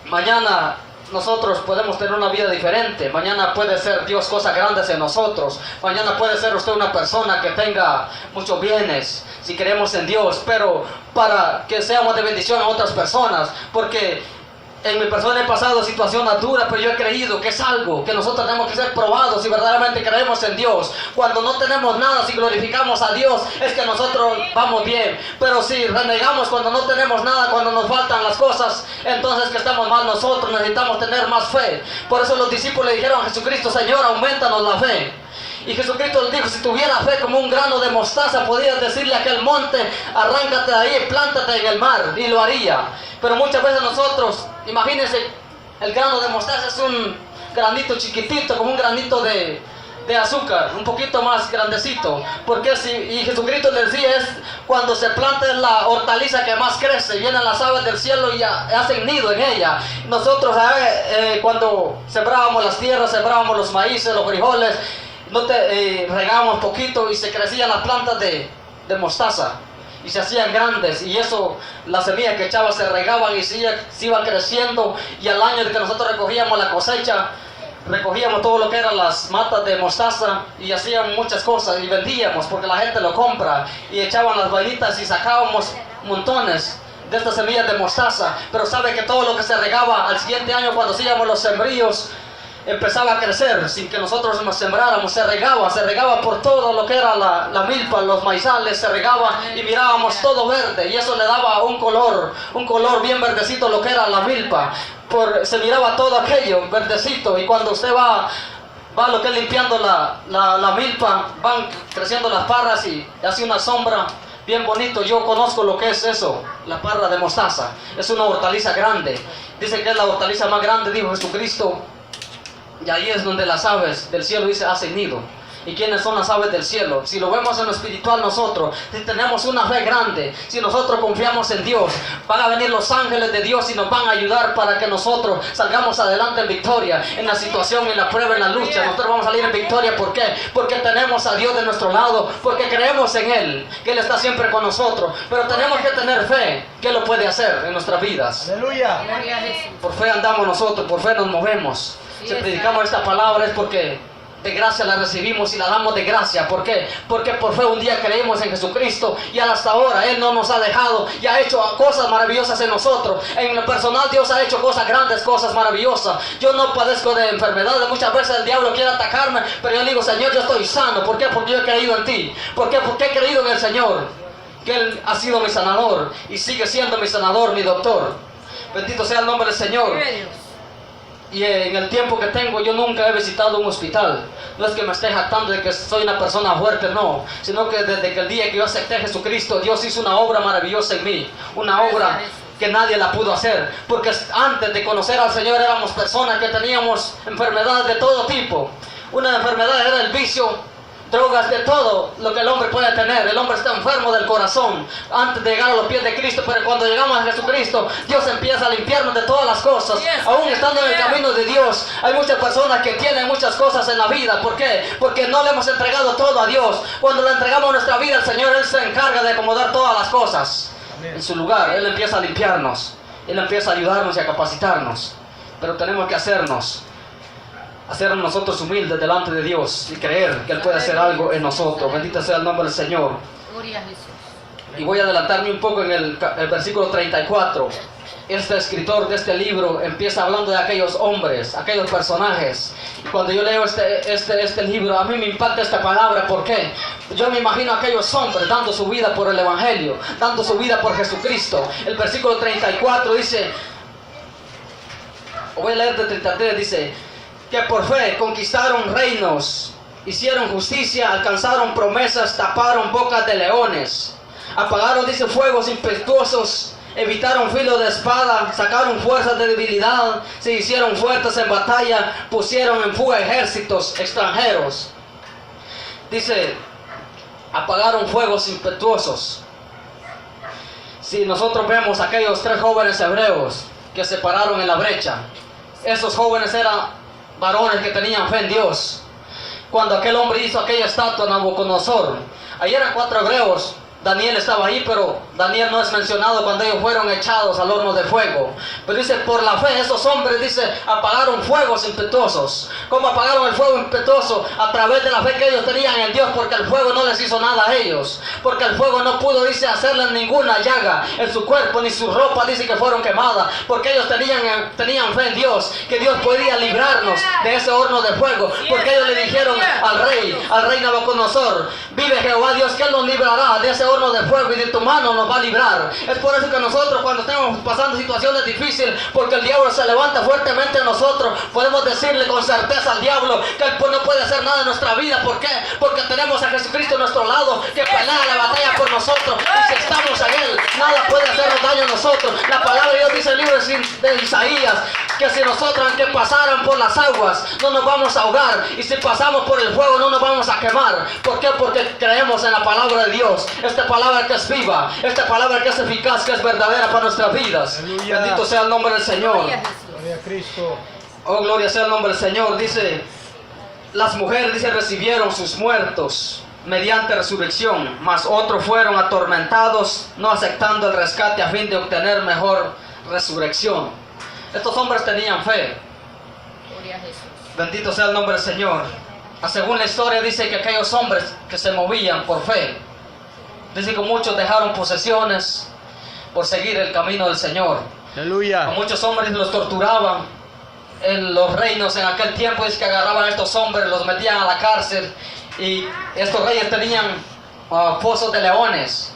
Speaker 1: Mañana nosotros podemos tener una vida diferente. Mañana puede ser Dios cosas grandes en nosotros. Mañana puede ser usted una persona que tenga muchos bienes, si creemos en Dios, pero para que seamos de bendición a otras personas. Porque en mi persona he pasado situaciones duras, pero yo he creído que es algo que nosotros tenemos que ser probados si verdaderamente creemos en Dios. Cuando no tenemos nada, si glorificamos a Dios, es que nosotros vamos bien. Pero si renegamos cuando no tenemos nada, cuando nos faltan las cosas, entonces que estamos mal nosotros, necesitamos tener más fe. Por eso los discípulos le dijeron a Jesucristo: Señor, aumentanos la fe. Y Jesucristo les dijo: si tuviera fe como un grano de mostaza, podías decirle a aquel monte: arráncate de ahí y plántate en el mar, y lo haría. Pero muchas veces nosotros, imagínense, el grano de mostaza es un granito chiquitito, como un granito de azúcar, un poquito más grandecito. Porque y Jesucristo les decía, es cuando se planta, es la hortaliza que más crece, vienen las aves del cielo y hacen nido en ella. Nosotros cuando sembrábamos las tierras, sembrábamos los maíces, los frijoles, regábamos poquito y se crecían las plantas de mostaza y se hacían grandes, y eso, las semillas que echaban se regaban y se iban creciendo, y al año de que nosotros recogíamos la cosecha, recogíamos todo lo que eran las matas de mostaza y hacíamos muchas cosas y vendíamos porque la gente lo compra, y echaban las vainitas y sacábamos montones de estas semillas de mostaza. Pero sabe que todo lo que se regaba al siguiente año, cuando hacíamos los sembríos, empezaba a crecer sin que nosotros nos sembráramos. Se regaba por todo lo que era la milpa, los maizales, se regaba y mirábamos todo verde, y eso le daba un color bien verdecito lo que era la milpa. Se miraba todo aquello verdecito, y cuando usted va lo que es limpiando la milpa, van creciendo las parras y hace una sombra bien bonito. Yo conozco lo que es eso, la parra de mostaza. Es una hortaliza grande. Dice que es la hortaliza más grande, dijo Jesucristo. Y ahí es donde las aves del cielo, dice, hacen nido. ¿Y quiénes son las aves del cielo? Si lo vemos en lo espiritual nosotros, si tenemos una fe grande, si nosotros confiamos en Dios, van a venir los ángeles de Dios y nos van a ayudar para que nosotros salgamos adelante en victoria, en la situación, en la prueba, en la lucha. Nosotros vamos a salir en victoria. ¿Por qué? Porque tenemos a Dios de nuestro lado, porque creemos en Él, que Él está siempre con nosotros. Pero tenemos que tener fe que Él lo puede hacer en nuestras vidas.
Speaker 3: Aleluya.
Speaker 1: Por fe andamos nosotros, por fe nos movemos. Si predicamos esta palabra es porque de gracia la recibimos y la damos de gracia. ¿Por qué? Porque por fe un día creímos en Jesucristo, y hasta ahora Él no nos ha dejado y ha hecho cosas maravillosas en nosotros. En lo personal, Dios ha hecho cosas grandes, cosas maravillosas. Yo no padezco de enfermedades. Muchas veces el diablo quiere atacarme, pero yo digo: Señor, yo estoy sano. ¿Por qué? Porque yo he creído en ti. ¿Por qué? Porque he creído en el Señor, que Él ha sido mi sanador y sigue siendo mi sanador, mi doctor. Bendito sea el nombre del Señor. Y en el tiempo que tengo, yo nunca he visitado un hospital. No es que me esté jactando de que soy una persona fuerte, no. Sino que desde que el día que yo acepté a Jesucristo, Dios hizo una obra maravillosa en mí. Una obra que nadie la pudo hacer. Porque antes de conocer al Señor éramos personas que teníamos enfermedades de todo tipo. Una enfermedad era el vicio, drogas, de todo lo que el hombre puede tener. El hombre está enfermo del corazón antes de llegar a los pies de Cristo, pero cuando llegamos a Jesucristo, Dios empieza a limpiarnos de todas las cosas. Aún estando en el camino de Dios, hay muchas personas que tienen muchas cosas en la vida. ¿Por qué? Porque no le hemos entregado todo a Dios. Cuando le entregamos nuestra vida al Señor, Él se encarga de acomodar todas las cosas en su lugar. Él empieza a limpiarnos, Él empieza a ayudarnos y a capacitarnos. Pero tenemos que hacernos nosotros humildes delante de Dios y creer que Él puede hacer algo en nosotros. Bendito sea el nombre del Señor.
Speaker 2: Gloria a Jesús.
Speaker 1: Y voy a adelantarme un poco en el versículo 34. Este escritor de este libro empieza hablando de aquellos hombres, aquellos personajes. Y cuando yo leo este libro, a mí me impacta esta palabra. ¿Por qué? Yo me imagino a aquellos hombres dando su vida por el Evangelio, dando su vida por Jesucristo. El versículo 34 dice, voy a leer de 33, dice: que por fe conquistaron reinos, hicieron justicia, alcanzaron promesas, taparon bocas de leones, apagaron, dice, fuegos impetuosos, evitaron filo de espada, sacaron fuerzas de debilidad, se hicieron fuertes en batalla, pusieron en fuga ejércitos extranjeros. Dice, apagaron fuegos impetuosos. Si nosotros vemos aquellos 3 jóvenes hebreos que se pararon en la brecha, esos jóvenes eran varones que tenían fe en Dios. Cuando aquel hombre hizo aquella estatua, Nabucodonosor, ahí eran 4 hebreos Daniel estaba ahí, pero Daniel no es mencionado cuando ellos fueron echados al horno de fuego. Pero dice, por la fe, estos hombres, dice, apagaron fuegos impetuosos. ¿Cómo apagaron el fuego impetuoso? A través de la fe que ellos tenían en Dios, porque el fuego no les hizo nada a ellos. Porque el fuego no pudo, dice, hacerles ninguna llaga en su cuerpo, ni su ropa, dice que fueron quemadas. Porque ellos tenían fe en Dios, que Dios podía librarnos de ese horno de fuego. Porque ellos le dijeron al rey Nabucodonosor, vive Jehová Dios, que Él nos librará de ese horno de fuego y de tu mano nos va a librar. Es por eso que nosotros, cuando estemos pasando situaciones difíciles, porque el diablo se levanta fuertemente en nosotros, podemos decirle con certeza al diablo que Él no puede hacer nada en nuestra vida. ¿Por qué? Porque tenemos a Jesucristo a nuestro lado, que pelea la batalla por nosotros, y si estamos en Él, nada puede hacernos daño a nosotros. La palabra de Dios dice en el libro de Isaías, que si nosotros, aunque pasaran por las aguas, no nos vamos a ahogar, y si pasamos por el fuego, no nos vamos a quemar. ¿Por qué? Porque creemos en la palabra de Dios, esta palabra que es viva, esta palabra que es eficaz, que es verdadera para nuestras vidas.
Speaker 3: Aleluya.
Speaker 1: Bendito sea el nombre del Señor.
Speaker 2: Gloria a Jesús.
Speaker 3: Gloria a Cristo.
Speaker 1: Oh, gloria sea el nombre del Señor. Dice, las mujeres, dice, recibieron sus muertos mediante resurrección, mas otros fueron atormentados, no aceptando el rescate a fin de obtener mejor resurrección. Estos hombres tenían fe.
Speaker 2: Gloria a Jesús.
Speaker 1: Bendito sea el nombre del Señor. Según la historia dice que aquellos hombres que se movían por fe, dice que muchos dejaron posesiones por seguir el camino del Señor. A
Speaker 3: Aleluya.
Speaker 1: muchos hombres los torturaban en los reinos en aquel tiempo. Dice que agarraban a estos hombres, los metían a la cárcel, y estos reyes tenían pozos de leones.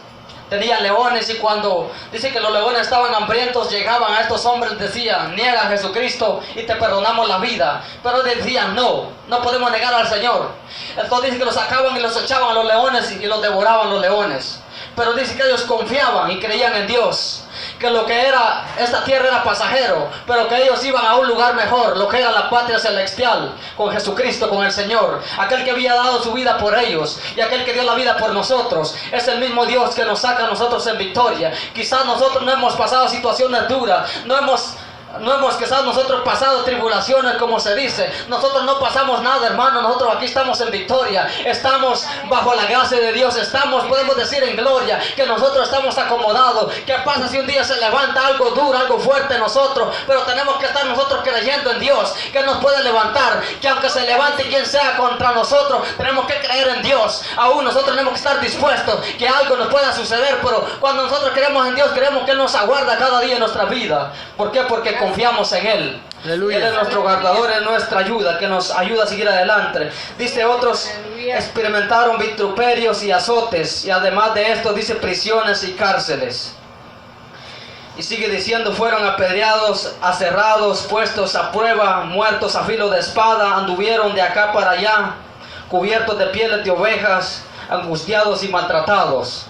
Speaker 1: Tenían leones, y cuando dice que los leones estaban hambrientos, llegaban a estos hombres, decían, niega a Jesucristo y te perdonamos la vida. Pero decían, no podemos negar al Señor. Entonces dice que los sacaban y los echaban a los leones y los devoraban los leones. Pero dice que ellos confiaban y creían en Dios, que lo que era esta tierra era pasajero, pero que ellos iban a un lugar mejor, lo que era la patria celestial, con Jesucristo, con el Señor, aquel que había dado su vida por ellos, y aquel que dio la vida por nosotros. Es el mismo Dios que nos saca a nosotros en victoria. Quizás nosotros no hemos pasado situaciones duras, no hemos quizás nosotros pasado tribulaciones, como se dice. Nosotros no pasamos nada, hermano. Nosotros aquí estamos en victoria, estamos bajo la gracia de Dios, podemos decir en gloria, que nosotros estamos acomodados. ¿Qué pasa si un día se levanta algo duro, algo fuerte en nosotros? Pero tenemos que estar nosotros creyendo en Dios, que nos puede levantar, que aunque se levante quien sea contra nosotros, tenemos que creer en Dios. Aún nosotros tenemos que estar dispuestos, que algo nos pueda suceder, pero cuando nosotros creemos en Dios, creemos que Él nos aguarda cada día en nuestra vida. ¿Por qué? Porque confiamos en Él.
Speaker 3: Aleluya.
Speaker 1: Él es nuestro guardador, es nuestra ayuda, que nos ayuda a seguir adelante. Dice, otros
Speaker 2: Aleluya.
Speaker 1: experimentaron vituperios y azotes, y además de esto dice prisiones y cárceles. Y sigue diciendo, fueron apedreados, aserrados, puestos a prueba, muertos a filo de espada, anduvieron de acá para allá, cubiertos de pieles de ovejas, angustiados y maltratados.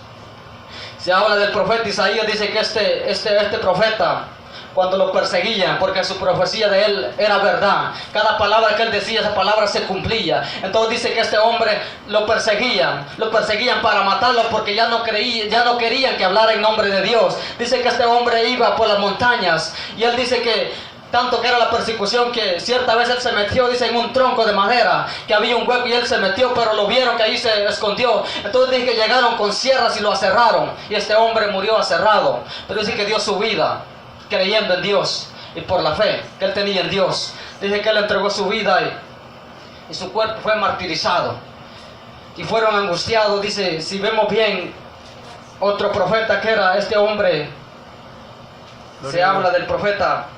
Speaker 1: Se habla del profeta Isaías, dice que este profeta, cuando lo perseguían, porque su profecía de él era verdad, cada palabra que él decía, esa palabra se cumplía. Entonces dice que este hombre lo perseguían para matarlo, porque ya no querían que hablara en nombre de Dios. Dice que este hombre iba por las montañas, y él dice que tanto que era la persecución, que cierta vez él se metió, dice, en un tronco de madera, que había un hueco, y él se metió, pero lo vieron que ahí se escondió. Entonces dice que llegaron con sierras y lo aserraron, y este hombre murió aserrado. Pero dice que dio su vida creyendo en Dios, y por la fe que él tenía en Dios. Dice que él entregó su vida, y su cuerpo fue martirizado, y fueron angustiados. Dice, si vemos bien, otro profeta que era este hombre, se habla del profeta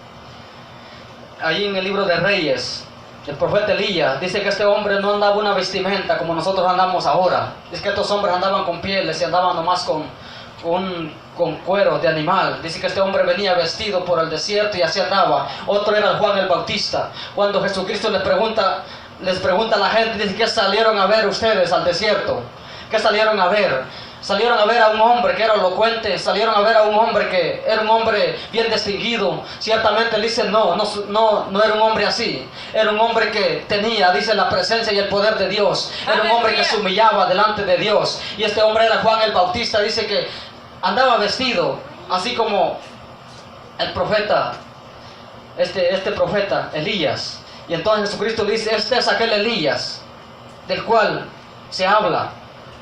Speaker 1: ahí en el libro de Reyes, el profeta Elías. Dice que este hombre no andaba una vestimenta como nosotros andamos ahora. Es que estos hombres andaban con pieles y andaban nomás con cuero de animal. Dice que este hombre venía vestido por el desierto y así andaba. Otro era Juan el Bautista. Cuando Jesucristo les pregunta a la gente, dice, ¿qué salieron a ver ustedes al desierto? ¿Qué salieron a ver? Salieron a ver a un hombre que era elocuente, salieron a ver a un hombre que era un hombre bien distinguido. Ciertamente él dice, no era un hombre así. Era un hombre que tenía, dice, la presencia y el poder de Dios. Era un hombre que se humillaba delante de Dios. Y este hombre era Juan el Bautista. Dice que andaba vestido así como el profeta, este profeta Elías. Y entonces Jesucristo le dice, este es aquel Elías del cual se habla.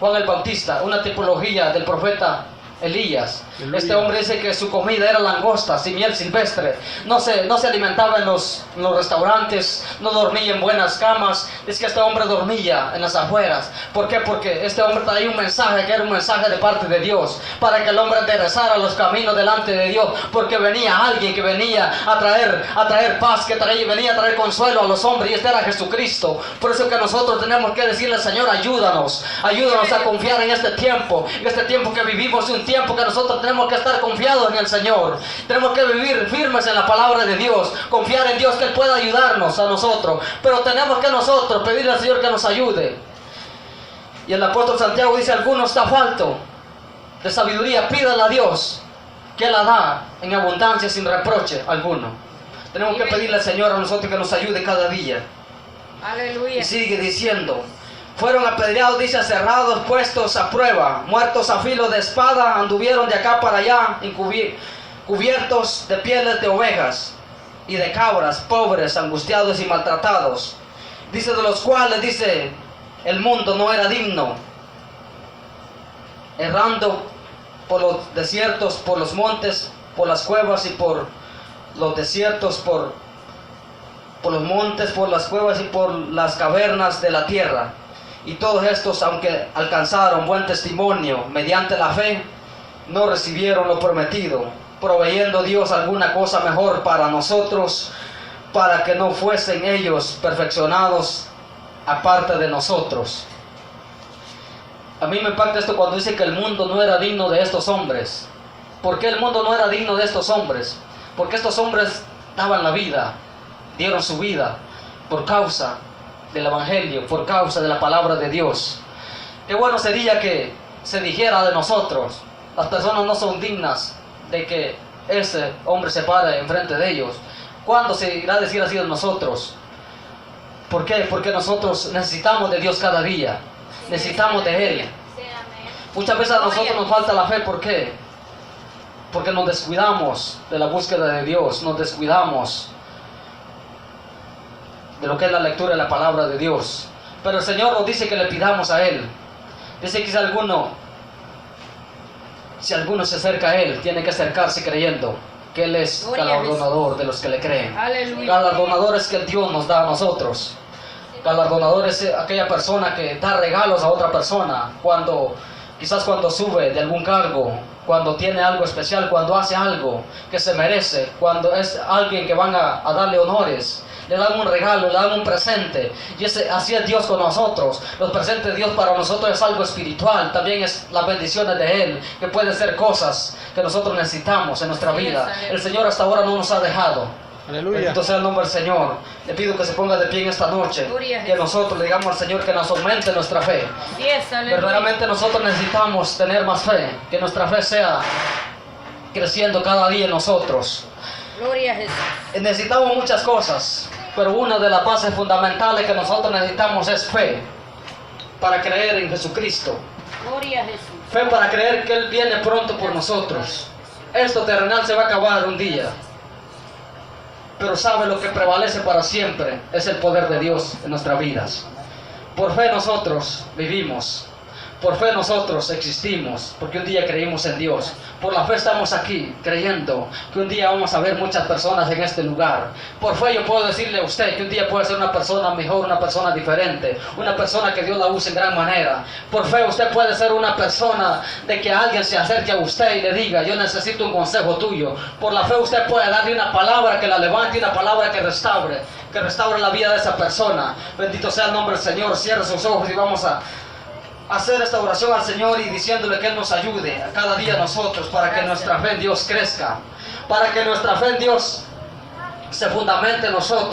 Speaker 1: Juan el Bautista, una tipología del profeta Elías.
Speaker 3: Aleluya.
Speaker 1: Este hombre dice que su comida era langostas y miel silvestre. No se alimentaba en los restaurantes, no dormía en buenas camas. Es que este hombre dormía en las afueras. ¿Por qué? Porque este hombre traía un mensaje que era un mensaje de parte de Dios, para que el hombre enderezara los caminos delante de Dios, porque venía alguien que venía a traer paz, venía a traer consuelo a los hombres, y este era Jesucristo. Por eso que nosotros tenemos que decirle: Señor, ayúdanos a confiar en este tiempo que vivimos, un tiempo que nosotros tenemos que estar confiados en el Señor. Tenemos que vivir firmes en la palabra de Dios, confiar en Dios que Él pueda ayudarnos a nosotros, pero tenemos que nosotros pedirle al Señor que nos ayude. Y el apóstol Santiago dice: alguno está falto de sabiduría, pídala a Dios, que Él la da en abundancia sin reproche alguno. Tenemos que pedirle al Señor a nosotros que nos ayude cada día.
Speaker 2: Aleluya.
Speaker 1: Y sigue diciendo: fueron apedreados, dice, aserrados, puestos a prueba, muertos a filo de espada, anduvieron de acá para allá, cubiertos de pieles de ovejas y de cabras, pobres, angustiados y maltratados. Dice: de los cuales, dice, el mundo no era digno, errando por los desiertos, por los montes, por las cuevas y por los desiertos, por los montes, por las cuevas y por las cavernas de la tierra. Y todos estos, aunque alcanzaron buen testimonio mediante la fe, no recibieron lo prometido, proveyendo Dios alguna cosa mejor para nosotros, para que no fuesen ellos perfeccionados aparte de nosotros. A mí me impacta esto cuando dice que el mundo no era digno de estos hombres. ¿Por qué el mundo no era digno de estos hombres? Porque estos hombres daban la vida, dieron su vida por causa del Evangelio, por causa de la palabra de Dios. Qué bueno sería que se dijera de nosotros: las personas no son dignas de que ese hombre se pare enfrente de ellos. ¿Cuándo se irá a decir así de nosotros? ¿Por qué? Porque nosotros necesitamos de Dios cada día, necesitamos de Él. Muchas veces a nosotros nos falta la fe. ¿Por qué? Porque nos descuidamos de la búsqueda de Dios, nos descuidamos de lo que es la lectura de la palabra de Dios. Pero el Señor nos dice que le pidamos a Él. Dice que si alguno se acerca a Él, tiene que acercarse creyendo que Él es galardonador de los que le creen.
Speaker 2: Aleluya.
Speaker 1: Galardonador es que Dios nos da a nosotros. Galardonador es aquella persona que da regalos a otra persona, quizás cuando sube de algún cargo, cuando tiene algo especial, cuando hace algo que se merece, cuando es alguien que van a darle honores. Le dan un regalo, le dan un presente. Y así es Dios con nosotros. Los presentes de Dios para nosotros es algo espiritual. También es las bendiciones de Él, que pueden ser cosas que nosotros necesitamos en nuestra vida. El Señor hasta ahora no nos ha dejado.
Speaker 3: Aleluya.
Speaker 1: Bendito sea el nombre del Señor. Le pido que se ponga de pie en esta noche, que nosotros le digamos al Señor que nos aumente nuestra fe. Verdaderamente nosotros necesitamos tener más fe, que nuestra fe sea creciendo cada día en nosotros.
Speaker 2: Gloria a Jesús.
Speaker 1: Necesitamos muchas cosas, pero una de las bases fundamentales que nosotros necesitamos es fe para creer en Jesucristo.
Speaker 2: Gloria a Jesús.
Speaker 1: Fe para creer que Él viene pronto por nosotros. Esto terrenal se va a acabar un día, pero sabe lo que prevalece para siempre es el poder de Dios en nuestras vidas. Por fe nosotros vivimos. Por fe nosotros existimos, porque un día creímos en Dios. Por la fe estamos aquí, creyendo que un día vamos a ver muchas personas en este lugar. Por fe yo puedo decirle a usted que un día puede ser una persona mejor, una persona diferente, una persona que Dios la use en gran manera. Por fe usted puede ser una persona de que alguien se acerque a usted y le diga: yo necesito un consejo tuyo. Por la fe usted puede darle una palabra que la levante, una palabra que restaure la vida de esa persona. Bendito sea el nombre del Señor. Cierre sus ojos y vamos a hacer esta oración al Señor y diciéndole que Él nos ayude a cada día a nosotros, para que nuestra fe en Dios crezca, para que nuestra fe en Dios se fundamente en nosotros.